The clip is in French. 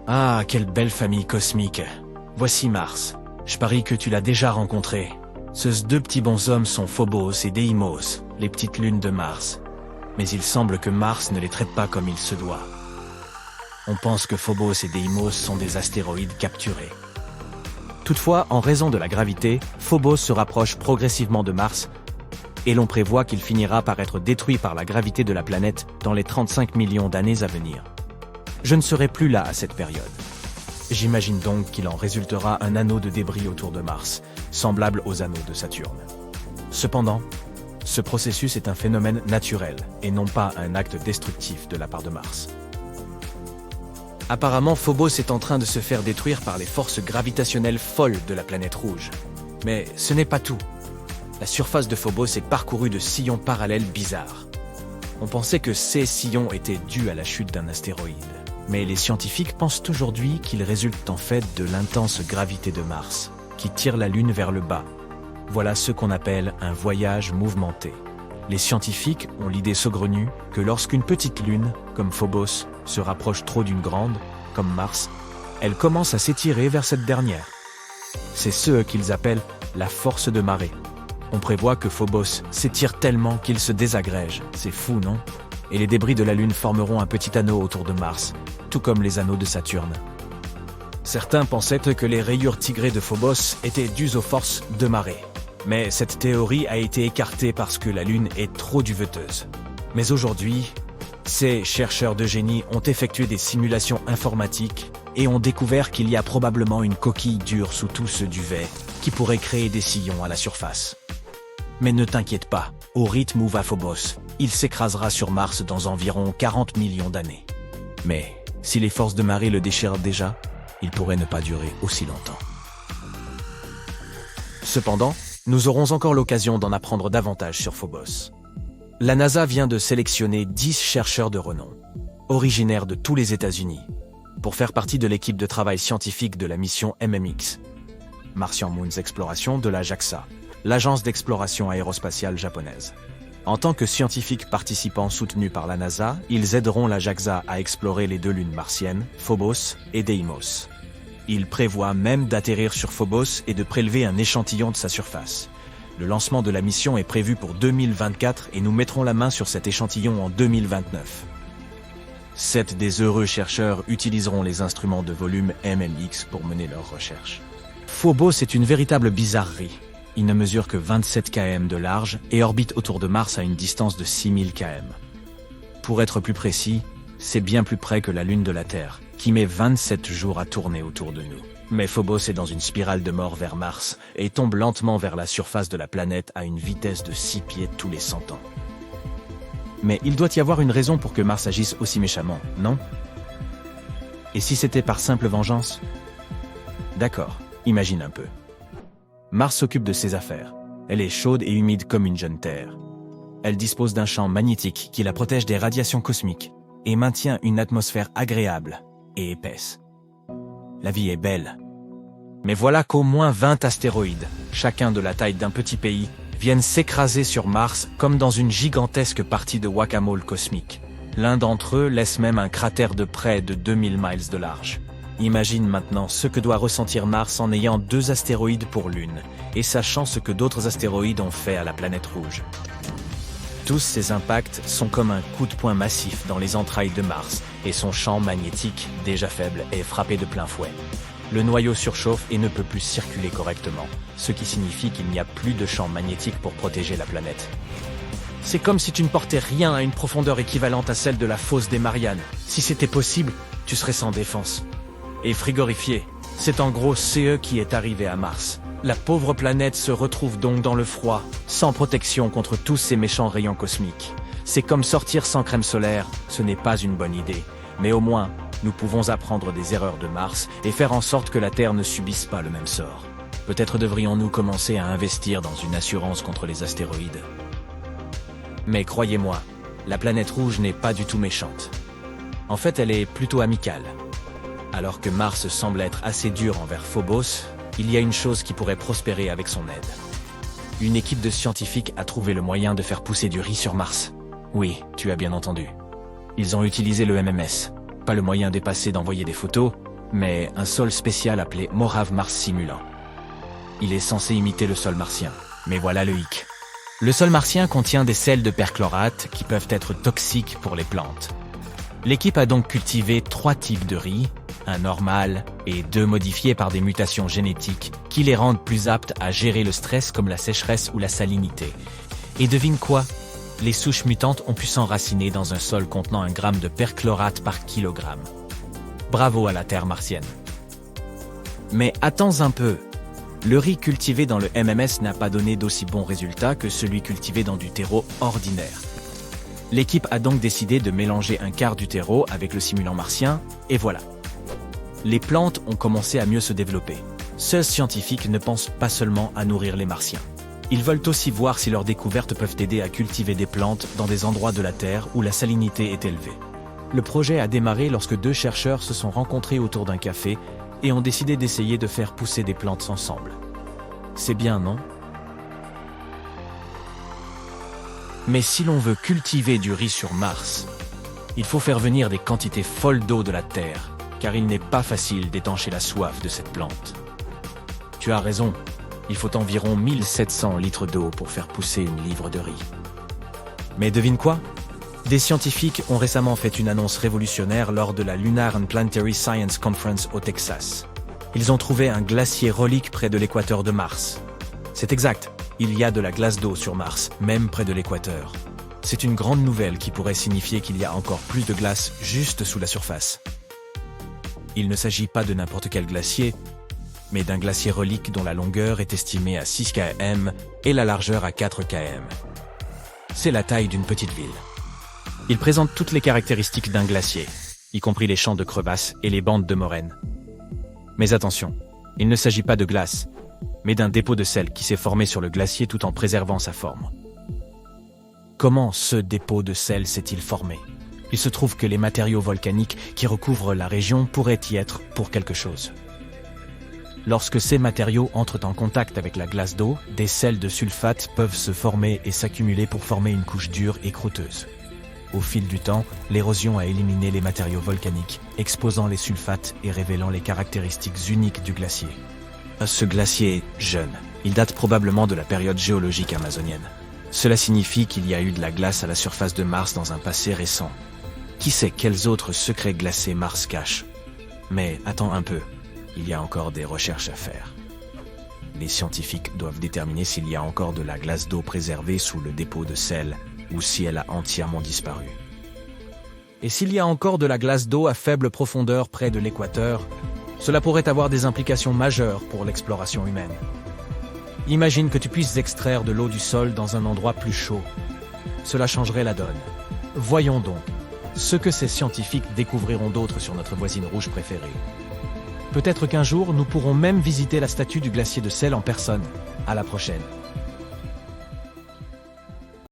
Ah, quelle belle famille cosmique. Voici Mars. Je parie que tu l'as déjà rencontré. Ces deux petits bonshommes sont Phobos et Deimos, les petites lunes de Mars. Mais il semble que Mars ne les traite pas comme il se doit. On pense que Phobos et Deimos sont des astéroïdes capturés. Toutefois, en raison de la gravité, Phobos se rapproche progressivement de Mars et l'on prévoit qu'il finira par être détruit par la gravité de la planète dans les 35 millions d'années à venir. Je ne serai plus là à cette période. J'imagine donc qu'il en résultera un anneau de débris autour de Mars, semblable aux anneaux de Saturne. Cependant, ce processus est un phénomène naturel et non pas un acte destructif de la part de Mars. Apparemment, Phobos est en train de se faire détruire par les forces gravitationnelles folles de la planète rouge. Mais ce n'est pas tout. La surface de Phobos est parcourue de sillons parallèles bizarres. On pensait que ces sillons étaient dus à la chute d'un astéroïde. Mais les scientifiques pensent aujourd'hui qu'ils résultent en fait de l'intense gravité de Mars, qui tire la Lune vers le bas. Voilà ce qu'on appelle un voyage mouvementé. Les scientifiques ont l'idée saugrenue que lorsqu'une petite lune, comme Phobos, se rapproche trop d'une grande, comme Mars, elle commence à s'étirer vers cette dernière. C'est ce qu'ils appellent la force de marée. On prévoit que Phobos s'étire tellement qu'il se désagrège. C'est fou, non? Et les débris de la Lune formeront un petit anneau autour de Mars, tout comme les anneaux de Saturne. Certains pensaient que les rayures tigrées de Phobos étaient dues aux forces de marée. Mais cette théorie a été écartée parce que la Lune est trop duveteuse. Mais aujourd'hui, ces chercheurs de génie ont effectué des simulations informatiques et ont découvert qu'il y a probablement une coquille dure sous tout ce duvet qui pourrait créer des sillons à la surface. Mais ne t'inquiète pas, au rythme où va Phobos, il s'écrasera sur Mars dans environ 40 millions d'années. Mais si les forces de marée le déchirent déjà, il pourrait ne pas durer aussi longtemps. Cependant, nous aurons encore l'occasion d'en apprendre davantage sur Phobos. La NASA vient de sélectionner 10 chercheurs de renom, originaires de tous les États-Unis, pour faire partie de l'équipe de travail scientifique de la mission MMX, Martian Moons Exploration de la JAXA, l'agence d'exploration aérospatiale japonaise. En tant que scientifiques participants soutenus par la NASA, ils aideront la JAXA à explorer les deux lunes martiennes, Phobos et Deimos. Ils prévoient même d'atterrir sur Phobos et de prélever un échantillon de sa surface. Le lancement de la mission est prévu pour 2024 et nous mettrons la main sur cet échantillon en 2029. 7 des heureux chercheurs utiliseront les instruments de volume MMX pour mener leurs recherches. Phobos est une véritable bizarrerie. Il ne mesure que 27 km de large et orbite autour de Mars à une distance de 6000 km. Pour être plus précis, c'est bien plus près que la Lune de la Terre, qui met 27 jours à tourner autour de nous. Mais Phobos est dans une spirale de mort vers Mars et tombe lentement vers la surface de la planète à une vitesse de 6 pieds tous les 100 ans. Mais il doit y avoir une raison pour que Mars agisse aussi méchamment, non? Et si c'était par simple vengeance? D'accord, imagine un peu. Mars s'occupe de ses affaires. Elle est chaude et humide comme une jeune Terre. Elle dispose d'un champ magnétique qui la protège des radiations cosmiques et maintient une atmosphère agréable et épaisse. La vie est belle. Mais voilà qu'au moins 20 astéroïdes, chacun de la taille d'un petit pays, viennent s'écraser sur Mars comme dans une gigantesque partie de whack-a-mole cosmique. L'un d'entre eux laisse même un cratère de près de 2000 miles de large. Imagine maintenant ce que doit ressentir Mars en ayant 2 astéroïdes pour Lune, et sachant ce que d'autres astéroïdes ont fait à la planète rouge. Tous ces impacts sont comme un coup de poing massif dans les entrailles de Mars, et son champ magnétique, déjà faible, est frappé de plein fouet. Le noyau surchauffe et ne peut plus circuler correctement, ce qui signifie qu'il n'y a plus de champ magnétique pour protéger la planète. C'est comme si tu ne portais rien à une profondeur équivalente à celle de la fosse des Mariannes. Si c'était possible, tu serais sans défense. Et frigorifié, c'est en gros ce qui est arrivé à Mars. La pauvre planète se retrouve donc dans le froid, sans protection contre tous ces méchants rayons cosmiques. C'est comme sortir sans crème solaire, ce n'est pas une bonne idée. Mais au moins, nous pouvons apprendre des erreurs de Mars et faire en sorte que la Terre ne subisse pas le même sort. Peut-être devrions-nous commencer à investir dans une assurance contre les astéroïdes. Mais croyez-moi, la planète rouge n'est pas du tout méchante. En fait, elle est plutôt amicale. Alors que Mars semble être assez dur envers Phobos, il y a une chose qui pourrait prospérer avec son aide. Une équipe de scientifiques a trouvé le moyen de faire pousser du riz sur Mars. Oui, tu as bien entendu. Ils ont utilisé le MMS. Pas le moyen dépassé d'envoyer des photos, mais un sol spécial appelé Morave Mars Simulant. Il est censé imiter le sol martien, mais voilà le hic. Le sol martien contient des sels de perchlorate qui peuvent être toxiques pour les plantes. L'équipe a donc cultivé 3 types de riz, un normal et 2 modifiés par des mutations génétiques qui les rendent plus aptes à gérer le stress comme la sécheresse ou la salinité. Et devine quoi? Les souches mutantes ont pu s'enraciner dans un sol contenant 1 gramme de perchlorate par kilogramme. Bravo à la terre martienne. Mais attends un peu. Le riz cultivé dans le MMS n'a pas donné d'aussi bons résultats que celui cultivé dans du terreau ordinaire. L'équipe a donc décidé de mélanger 1/4 du terreau avec le simulant martien, et voilà. Les plantes ont commencé à mieux se développer. Ces scientifiques ne pensent pas seulement à nourrir les martiens. Ils veulent aussi voir si leurs découvertes peuvent aider à cultiver des plantes dans des endroits de la Terre où la salinité est élevée. Le projet a démarré lorsque 2 chercheurs se sont rencontrés autour d'un café et ont décidé d'essayer de faire pousser des plantes ensemble. C'est bien, non? Mais si l'on veut cultiver du riz sur Mars, il faut faire venir des quantités folles d'eau de la Terre, car il n'est pas facile d'étancher la soif de cette plante. Tu as raison, il faut environ 1700 litres d'eau pour faire pousser une livre de riz. Mais devine quoi? Des scientifiques ont récemment fait une annonce révolutionnaire lors de la Lunar and Planetary Science Conference au Texas. Ils ont trouvé un glacier relique près de l'équateur de Mars. C'est exact, il y a de la glace d'eau sur Mars, même près de l'équateur. C'est une grande nouvelle qui pourrait signifier qu'il y a encore plus de glace juste sous la surface. Il ne s'agit pas de n'importe quel glacier, mais d'un glacier relique dont la longueur est estimée à 6 km et la largeur à 4 km. C'est la taille d'une petite ville. Il présente toutes les caractéristiques d'un glacier, y compris les champs de crevasses et les bandes de moraines. Mais attention, il ne s'agit pas de glace, mais d'un dépôt de sel qui s'est formé sur le glacier tout en préservant sa forme. Comment ce dépôt de sel s'est-il formé? Il se trouve que les matériaux volcaniques qui recouvrent la région pourraient y être pour quelque chose. Lorsque ces matériaux entrent en contact avec la glace d'eau, des sels de sulfate peuvent se former et s'accumuler pour former une couche dure et croûteuse. Au fil du temps, l'érosion a éliminé les matériaux volcaniques, exposant les sulfates et révélant les caractéristiques uniques du glacier. Ce glacier est jeune. Il date probablement de la période géologique amazonienne. Cela signifie qu'il y a eu de la glace à la surface de Mars dans un passé récent. Qui sait quels autres secrets glacés Mars cache? Mais attends un peu, il y a encore des recherches à faire. Les scientifiques doivent déterminer s'il y a encore de la glace d'eau préservée sous le dépôt de sel ou si elle a entièrement disparu. Et s'il y a encore de la glace d'eau à faible profondeur près de l'équateur, cela pourrait avoir des implications majeures pour l'exploration humaine. Imagine que tu puisses extraire de l'eau du sol dans un endroit plus chaud. Cela changerait la donne. Voyons donc ce que ces scientifiques découvriront d'autre sur notre voisine rouge préférée. Peut-être qu'un jour, nous pourrons même visiter la statue du glacier de sel en personne. À la prochaine.